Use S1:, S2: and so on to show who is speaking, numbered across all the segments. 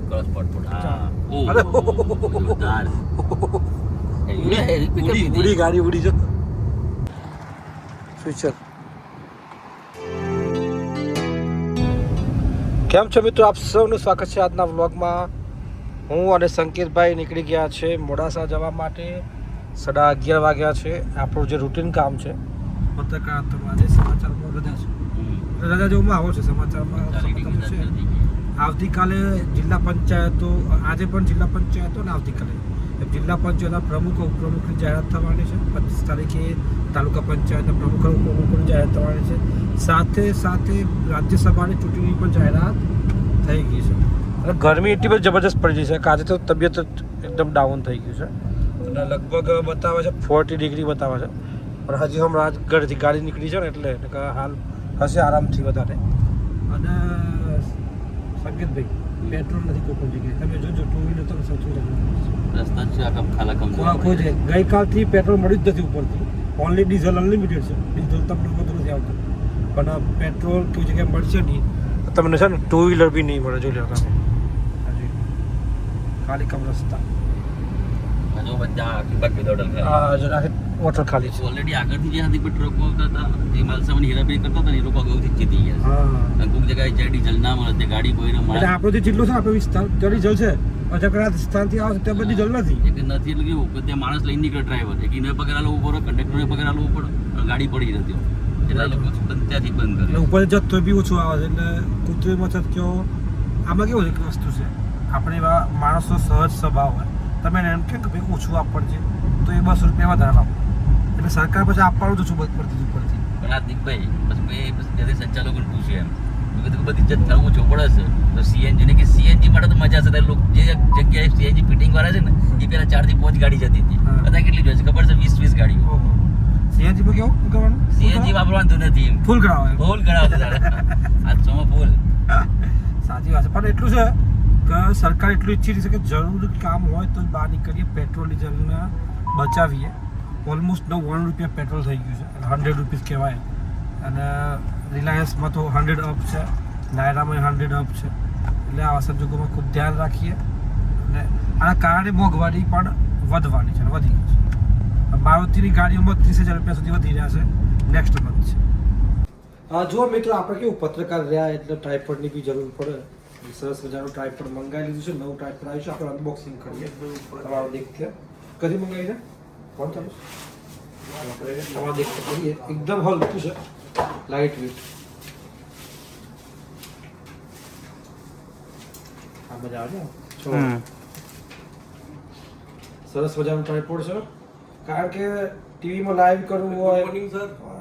S1: Cross port
S2: અરે
S1: જોરદાર
S2: ઉડી ગાડી ઉડી જો ફ્યુચર. કેમ છો મિત્રો, આપ સૌનું સ્વાગત છે આજના વ્લોગમાં. હું અને સંકેતભાઈ નીકળી ગયા છે મોડાસા જવા માટે. 11:30 વાગ્યા છે. આપણું જે રૂટીન કામ છે પત્રકાર તો આજે સમાચારમાં રજા છે, રજા જેવું આવો છે સમાચારમાં છે. આવતીકાલે જિલ્લા પંચાયતો, આજે પણ જિલ્લા પંચાયતો અને આવતીકાલે જિલ્લા પંચાયતના પ્રમુખ ઉપપ્રમુખની જાહેરાત થવાની છે. 25 તારીખે તાલુકા પંચાયતના પ્રમુખ ઉપપ્રમુખની જાહેરાત થવાની છે. સાથે સાથે રાજ્યસભાની ચૂંટણી પણ જાહેરાત થઈ ગઈ છે. અને ગરમી એટલી બધી જબરજસ્ત પડી ગઈ છે કે આજે તો તબિયત એકદમ ડાઉન થઈ ગયું છે. અને લગભગ બતાવે છે 40 ડિગ્રી બતાવે છે. પણ હજી હમણાં ઘરેથી ગાડી નીકળી છે ને એટલે હાલ હશે આરામથી વધારે. અને સંકેતભાઈ પેટ્રોલ નથી કોઈ પણ જગ્યાએ, તમે જોજો ટુ વ્હીલર તો સૌથી
S1: રસ્તા છે આકમ ખાલાકમ
S2: કોઈ છે. ગઈકાલથી પેટ્રોલ મળ્યું જ નથી ઉપરથી. ઓનલી ડીઝલ અનલિમિટેડ છે. ડીઝલ તમને બધું નથી આવતું, પણ પેટ્રોલ કોઈ જગ્યાએ મળશે નહીં. તમને છે ને ટુ વ્હીલર બી નહીં મળે. જોઈ લો તમે ખાલી કમ રસ્તા.
S1: જો બધા આખી બાકી દોડલ
S2: વોટર ખાલી છે.
S1: ઓલરેડી આગળથી જે હતી ટ્રકો આવતા હતા તે માલસામાની હેરાફેરી કરતા હતા ને એ લોકો અગાઉથી જ જીતી ગયા
S2: હા,
S1: છે. કોઈક જગ્યાએ જ્યાં ડીઝલ ના મળે તે ગાડી બોઈને મળે.
S2: એટલે આપણો જે જિલ્લો છે આપણો વિસ્તાર ત્યાં ડીઝલ છે, અજકરા સ્થાનથી આવે ત્યાં બધી ડીઝલ નથી.
S1: એક નથી એટલે કેવું કે ત્યાં માણસ લઈને નીકળે ડ્રાઈવર, એક એને પગાર આલવો પડે, કંડક્ટરને પગાર આલવો પડે, અને ગાડી પડી નથી એટલે એ લોકો ત્યાંથી બંધ કરે.
S2: એટલે ઉપર જથ્થો બી ઓછો આવે છે. એટલે કૃત્રિમ અછત કયો આમાં કેવું એક વસ્તુ છે, આપણે એવા માણસો સહજ સ્વભાવ હોય, તમે એને એમ કે ભાઈ ઓછું આપશે તો એ 200 રૂપિયા વધારે આપો, એટલે સરકાર પછી આપવાનું જ ઓછું પડતી ઉપરથી.
S1: પણ આ દીપભાઈ પછી મેં સંચાલકોને પૂછ્યું એમ કીધું કે બધી જથ્થા ઓછો પડે છે તો સીએનજી ને કે સીએનજી માટે તો મજા છે. ત્યારે લોકો જે જગ્યાએ સીએનજી ફિટિંગ વાળા છે ને એ પેલા 4 થી 5 ગાડી જતી હતી, અત્યારે કેટલી જોઈએ છે ખબર છે? 20 ગાડીઓ.
S2: સીએનજી માં કેવું કરવાનું?
S1: સીએનજી વાપરવાનું નથી એમ,
S2: ફૂલ કરાવે,
S1: ફૂલ કરાવે આ સોમાં ફૂલ.
S2: સાચી વાત છે. પણ એટલું છે કે સરકાર એટલું ઈચ્છી છે કે જરૂરી કામ હોય તો બહાર નીકળીએ, પેટ્રોલ ડીઝલને બચાવીએ. ઓલમોસ્ટ 99 રૂપિયા પેટ્રોલ થઈ ગયું છે, 100 રૂપીસ કહેવાય. અને રિલાયન્સમાં તો 100 અપ છે, નાયરામાં 100 અપ છે. એટલે આવા સંજોગોમાં ખૂબ ધ્યાન રાખીએ. અને આના કારણે મોંઘવારી પણ વધવાની છે, વધી ગઈ છે. મારુતિની ગાડીઓમાં 30,000 રૂપિયા સુધી વધી રહ્યા છે નેક્સ્ટ મંથ છે. જુઓ મિત્રો, આપણે કેવું પત્રકાર રહ્યા એટલે ટ્રાયપોડની બી જરૂર પડે. સરસ મજાનું ટ્રાયપોડ મંગાવી લીધું છે. નવું ટ્રાયપોડ આવ્યું છે, આપણે અનબોક્સિંગ કરીએ. તમારો દેખીએ કદી મંગાવી છે કોણ ચાલુ આપણે તમારો દેખીએ કરીએ. એકદમ હલકું છે, લાઇટ વેટ. આ મજા આવે ને, સરસ મજાનું ટ્રાયપોડ છે. કારણ કે ટીવીમાં લાઈવ કરવું હોય,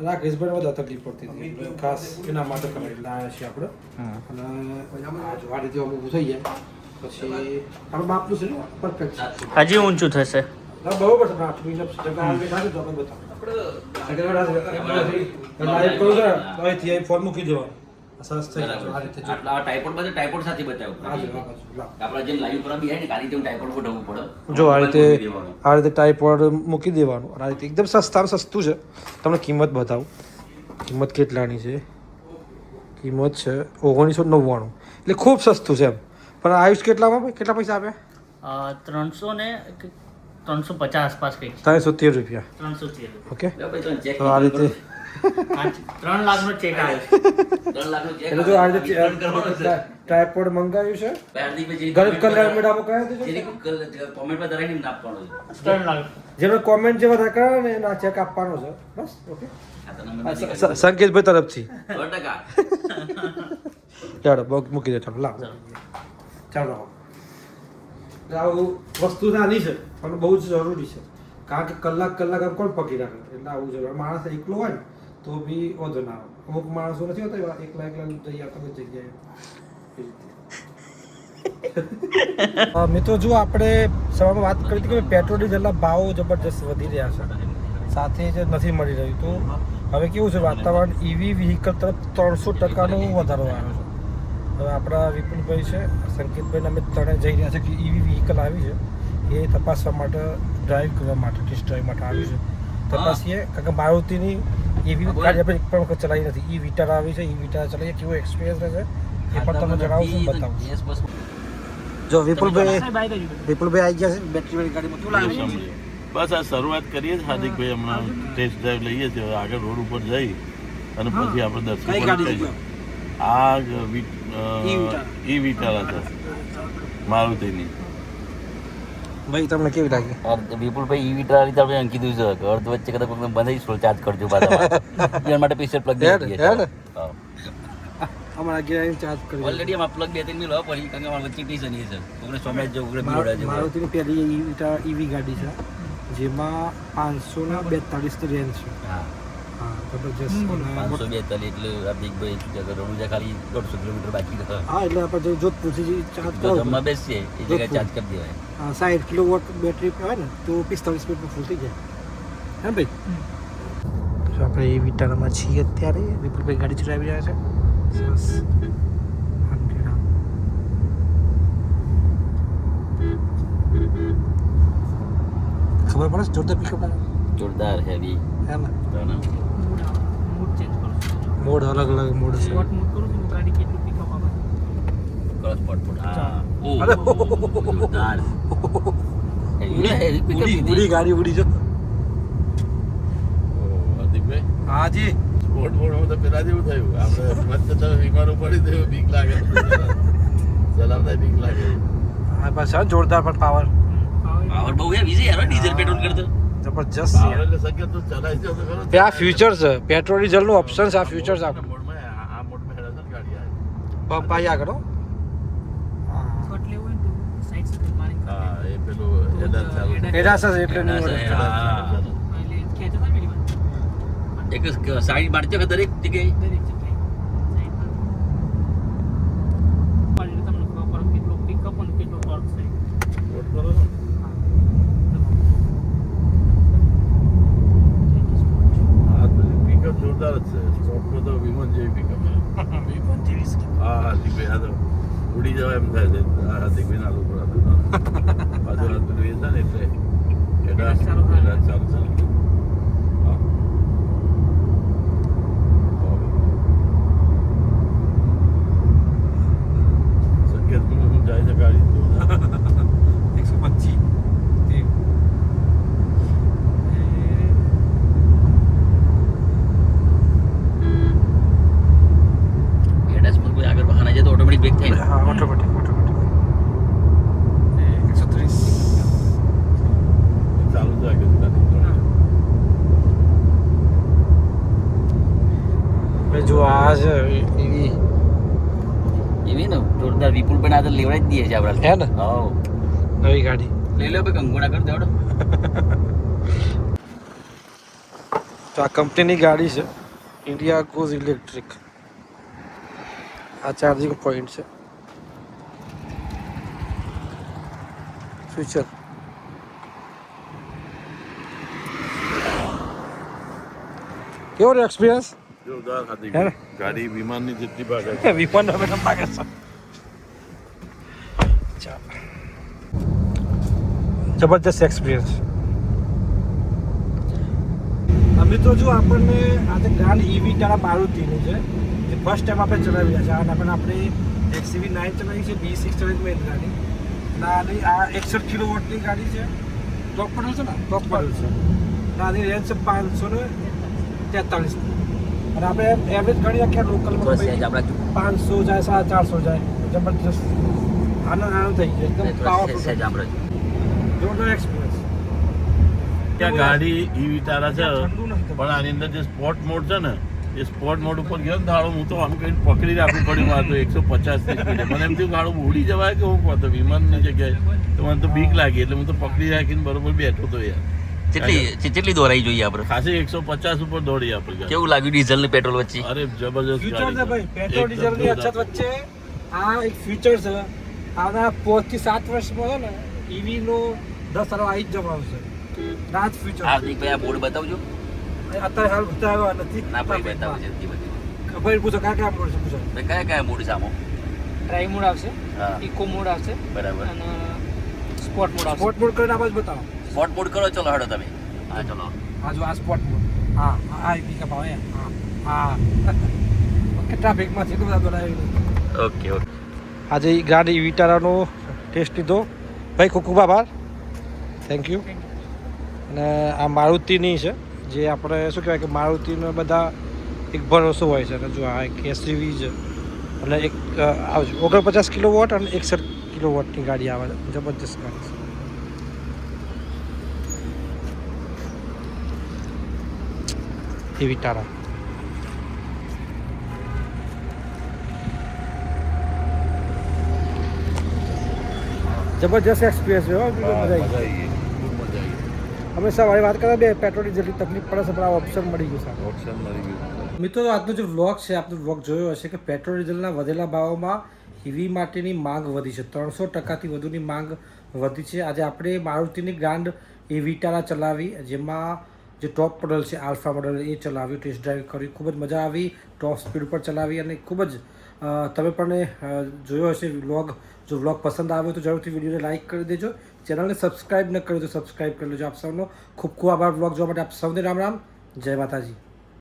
S2: રાકેશભાઈ વધારે તકલીફ પડતી હતી, ખાસ એના માટે કરાવી લાવ્યા છીએ આપણે. અને આ રીતે અમુક થઈ જાય પછી આપણે બાપનું છે ને પરફેક્ટ
S3: હજી ઊંચું થશે.
S2: બરોબર છે. લાઈવ કરું છે અહીંથી ફોન મૂકી દેવાનો, સરસ થઈ જાય. આ રીતે
S1: આટલા ટાઈપોડ બધે ટાઈપોડ સાથે બતાવ્યું આપણે જેમ લાઈવ પર બી હે ને કાલી જેમ ટાઈપોડ ફોટવું પડે.
S2: જો આ રીતે ટાઈપોડ મૂકી દેવાનું. આ રીતે એકદમ સસ્તામાં સસ્તું છે. તમને કિંમત બતાવું. કિંમત કેટલાની છે? કિંમત છે 1999. એટલે ખૂબ સસ્તું છે એમ. પણ આયુષ કેટલામાં? કેટલા પૈસા આપ્યા?
S3: 300 ને 350 આસપાસ કંઈક
S2: 313 રૂપિયા.
S3: 313.
S2: ઓકે,
S1: ચેક
S2: તો આ રીતે
S3: 3 લાખનો ચેક આવે.
S1: 3 લાખનો ચેક
S2: એટલે જો આ રીતે ટ્રાયપોડ મંગાવ્યું છે. ગરીબ કલ્યાણ મેળામાં કયા હતું?
S1: કોમેન્ટમાં દરેક ને આપવાનું છે
S3: 3 લાખ.
S2: જેનો કોમેન્ટ જે વધારે કરે ને એનો ચેક આપવાનો છે. બસ ઓકે. સંકેતભાઈ તરફથી
S1: 100%.
S2: ચાલો મૂકી દે. ચાલો લાવો. ચાલો આવું વસ્તુ નાની છે પણ બહુ જ જરૂરી છે. કારણ કે કલાક આમ કોણ પકડી રાખે, એટલે આવું જરૂર. માણસ એકલો હોય ને તો બી વધુ ના આવે. અમુક માણસો નથી હોતા એકલા જઈ આવતા કોઈ જગ્યાએ. મિત્રો જો આપણે સવારમાં વાત કરી હતી કે પેટ્રોલ ડીઝલના ભાવ જબરજસ્ત વધી રહ્યા છે, સાથે જ નથી મળી રહ્યું. તો હવે કેવું છે વાતાવરણ, ઈવી વ્હીકલ તરફ 300% વધારો આવ્યો છે. હવે આપણા વિપુલભાઈ છે, સંકેતભાઈને અમે ત્રણે જઈ રહ્યા છે કે ઈવી વ્હીકલ આવી છે એ તપાસવા માટે, ડ્રાઈવ કરવા માટે, ટેસ્ટ ડ્રાઈવ માટે આવી છે. તપાસીએ. કારણ કે મારુતિની એવી ગાડી આપણે એક પણ વખત ચલાવી નથી. ઈ વિટાર આવી છે, ઈ વિટાર ચલાવીએ, કેવો એક્સપિરિયન્સ રહેશે એ પણ તમને જણાવશું, બતાવું. જો વિપુલભાઈ
S3: સાહેબ આવી ગયું.
S2: વિપુલભાઈ આવી ગયા છે બેટરી વાળી ગાડીમાં કેવું લાગે છે
S4: બસ આ શરૂઆત કરીએ છીએ હાર્દિકભાઈ હમણાં ટેસ્ટ ડ્રાઈવ લઈએ છીએ હવે આગળ રોડ ઉપર જઈ અને પછી આપણે
S2: કઈ
S4: દર્શન
S2: ગાડી છે
S4: આ ઈ વિટારા છે મારુતિની
S2: ભાઈ તમને કેવી લાગી
S1: વિપુલભાઈ ઈ વિટર રીતે આપણે અંકી દીધું છે કે અર્ધ વચ્ચે કદાચ કોઈ બંધ ફૂલ ચાર્જ કરજો પાછા એના માટે પૈસા પ્લગ દે દઈએ
S2: અમારા ઘેર ચાર્જ કરી
S1: ઓલરેડી આમાં પ્લગ 2-3 મિલ હોય પડી કારણ કે અમારા વચ્ચે ટીસન છે કોઈને સોમેજ જો કોઈને બીવડા જેવું
S2: મારુતિની પહેલી ઈવી ગાડી છે જેમાં 542 ની રેન્જ છે
S1: હા
S2: હા જબરજસ્ત
S1: 542 એટલે હાર્દિકભાઈ રણુજા ખાલી 150 કિલોમીટર બાકી છે
S2: હા એટલે આપણે જોધપુરથી ચાર્જ
S1: જો
S2: કરો
S1: જમવા બેસીએ એ જગ્યાએ ચાર્જ કરી દેવાય
S2: 60 કિલોવોટ બેટરી હોય ને તો 45 મિનિટમાં ફૂલ થઈ જાય હે ભાઈ જો આપણે એ વિટારામાં છીએ અત્યારે વિપુલભાઈ ગાડી ચલાવી રહ્યા છે સરસ ખબર પડે છે જોરદાર પિકઅપ
S1: જોરદાર હેવી
S2: હે ને
S3: મૂડ ચેન્જ કરું છું.
S2: મોડ અલગ અલગ મોડ છે
S3: શોર્ટ મૂડ કરું છું ગાડી કેટલું પિકઅપ આપે.
S1: ક્રોસ પોટ હા
S2: અરે
S1: જોરદાર હેવી પિકઅપ
S2: ઉડી ગાડી ઉડી જો
S4: હાર્દિકભાઈ
S2: હાજી
S4: સ્પોર્ટ મોડમાં તો પેલા જેવું થયું આપણે મસ્ત ચાલો બીમાર પડી થયું બીક લાગે ચલાવતા બીક લાગે
S2: આ પાછા જોરદાર પણ પાવર
S1: પાવર બહુ હેવી છે યાર ડીઝલ પેટ્રોલ કરતો
S2: જબરજસ્ત છે
S4: પાવર એટલે શક્ય તો ચલાવી છે તો ખરો
S2: તે આ ફ્યુચર છે પેટ્રોલ ડીઝલ નું ઓપ્શન છે આ ફ્યુચર છે આપણે
S4: મોડમાં આ મોડમાં હેડા છે ગાડી આ
S2: પંપ આઈ આગળ હો. હા
S3: શોર્ટ લેવું હોય ને તો સાઈડ સ્પીડ મારી
S4: હા એ પેલું હેડા ચાલુ
S2: એડા છે એટલે નહીં
S1: એડા
S2: મળે.
S1: છે. હા.
S3: એટલે ખેંચો થાય પેલી વાત.
S1: એક સાઈડ મારજો કે દરેક જગ્યાએ
S3: દરેક જગ્યાએ સાઈડ પર તમને ખબર પડે કેટલો પિકઅપ અને કેટલો ટોર્ક છે.
S4: સ્પોર્ટ કરો છો હા તો પિકઅપ જોરદાર જ છે સ્પોર્ટમાં તો વિમાન જેવી પિકઅપ છે હા હાર્દિકભાઈ આ તો ઉડી જવાય એમ થાય છે આ હાર્દિકભાઈ ના લોકો પાછળ હાથ પેલું એ છે ને એટલે હેડા ચાલુ છે હા સંકેત હું જાય છે ગાડી તો
S2: 125
S1: એડાસ પર કોઈ આગળ વાહન આવી જાય તો ઓટોમેટિક બ્રેક થાય ને
S2: હા ઓટોમેટિક 130
S4: ચાલુ છે આગળ
S2: ભાઈ જો આ છે એવી
S1: એવી ને જોરદાર વિપુલ પણ આ તો લેવડાવી જ દઈએ છે આપણે
S2: હે ને
S1: હા
S2: નવી ગાડી
S1: લઈ લો ભાઈ કંકોડા કરી દેવડો
S2: તો આ કંપનીની ગાડી છે ઇન્ડિયા ગોઝ ઇલેક્ટ્રિક આ ચાર્જિંગ પોઈન્ટ છે ફ્યુચર કેવો રહ્યો એક્સપિરિયન્સ
S4: જોરદાર હતી
S2: હે ને?
S4: ગાડી વિમાનની જેટલી ભાગે
S2: વિમાન હવે માગે છે જબરદસ્ત એક્સપિરિયન્સ અમે તો જો આપણને આજે ગ્રાન્ડ ઈવી ટારા મારુતિની છે જે ફર્સ્ટ ટાઈમ આપણે ચલાવી રહ્યા છે અને પણ આપણે XCV 9 ચલાવી છે B6 ચલાવી મેં ગાડી અને આની આ 61 કિલોવોટની ગાડી છે ટોપ મોડલ છે ને ટોપ મોડલ છે અને આની રેન્જ છે 543 અને આપણે એવરેજ ગણી રાખીએ
S1: તો
S2: લોકલમાં
S1: સહેજ આપણા
S2: 500 જાય 450 જાય જબરદસ્ત આનંદ થઈ ગયો એકદમ
S1: સહેજ
S2: પાવરફુલ
S1: આપણે
S2: જોરદાર એક્સપિરિયન્સ
S4: ત્યાં ગાડી ઈ વિટારા છે
S2: ઠંડુ નથી
S4: પણ આની અંદર જે સ્પોર્ટ મોડ છે ને એ સ્પોર્ટ મોડ ઉપર ગયો ને દાડો હું તો આમ કઈ પકડી રાખવું પડ્યું મારે તો 150 ની સ્પીડે મને એમ થયું ગાડું ઉડી જવાય કે હું તો વિમાનની જગ્યાએ તો મને તો બીક લાગી એટલે હું તો પકડી રાખીને બરોબર બેઠો તો યાર
S1: કેટલી દોરાઈ જોઈએ આપણે
S4: ખાસી 150 ઉપર દોડી આપણે ગાડી.
S1: કેવું લાગ્યું ડીઝલ ને પેટ્રોલ વચ્ચે
S4: અરે જબરજસ્ત
S2: ફ્યુચર છે ભાઈ પેટ્રોલ
S4: એકદમ
S2: ડીઝલ ની
S4: જોરદાર.
S2: અછત વચ્ચે આ એક ફ્યુચર છે આના 5 થી 7 વર્ષમાં છે ને ઈવી નો 10 સારો આવી જ જવાનો છે રાત ફ્યુચર
S1: હાર્દિકભાઈ આ બોર્ડ બતાવજો
S2: અત્યારે હાલ બતાવ્યો નથી
S1: ના ભાઈ બતાવો જલ્દી બધી
S2: ખબર પૂછો કાકા મોડ છે પૂછો
S1: ભાઈ કયા કયા મોડ સામો
S3: ડ્રાઈવ મોડ આવશે,
S1: હા
S3: ઇકો મોડ આવશે
S1: બરાબર
S3: અને સ્પોર્ટ મોડ આવશે.
S2: સ્પોર્ટ મોડ કરીને આપણે બતાવો
S1: સ્પોટ મોડ કરો ચલો હડો તમે હા ચલો
S2: આ જો આ સ્પોર્ટ મોડ હા આ પિકઅપ આવે હા ઓકે ટ્રાફિકમાં છે તો બધા દોડાવી
S1: ઓકે ઓકે
S2: આજે ગાડી વિટારાનો ટેસ્ટ લીધો. ભાઈ ખૂબ ખૂબ આભાર, થેન્ક યુ. અને આ મારુતિની છે, જે આપણે શું કહેવાય કે મારુતિનો બધા એક ભરોસો હોય છે. અને જો આ એક એસયુવી છે અને એક 49 કિલોવોટ અને 61 કિલોવોટની ગાડી આવે છે. જબરજસ્ત ગાડી છે એ વિટારા. જબરજસ્ત એક્સપિરિયન્સ રહ્યો. મજા આવી.
S4: મજા આવી ગઈ, ખૂબ મજા આવી ગઈ.
S2: અમે સવારે વાત કરીએ બે પેટ્રોલની જેટલી તકલીફ પડે છે, પણ આ ઓપ્શન મળી ગયું સાહેબ.
S4: ઓપ્શન મળી ગયું.
S2: મિત્રો, આજનો જે વ્લોગ છે, આપનો વ્લોગ જોયો હશે કે પેટ્રોલ ડીઝલના વધેલા ભાવોમાં ઈવી માટેની માંગ વધી છે. 300%થી વધુની માંગ વધી છે. આજે આપણે મારુતિની ગ્રાન્ડ એ વિટારા ચલાવી, જેમાં જે ટોપ મોડલ છે આલ્ફા મોડલ એ ચલાવ્યું, ટેસ્ટ ડ્રાઈવ કર્યું, ખૂબ જ મજા આવી. ટોપ સ્પીડ પર ચલાવી અને ખૂબ જ તમે પણ જોયો હશે વ્લોગ. જો વ્લોગ પસંદ આવ્યો તો જરૂરથી વિડીયોને લાઇક કરી દેજો. ચેનલને સબસ્ક્રાઈબ ન કર્યું તો સબસ્ક્રાઈબ કરી લેજો. આપ સૌનો ખૂબ ખૂબ આભાર વ્લોગ જોવા માટે. આપ સૌને રામ રામ, જય માતાજી.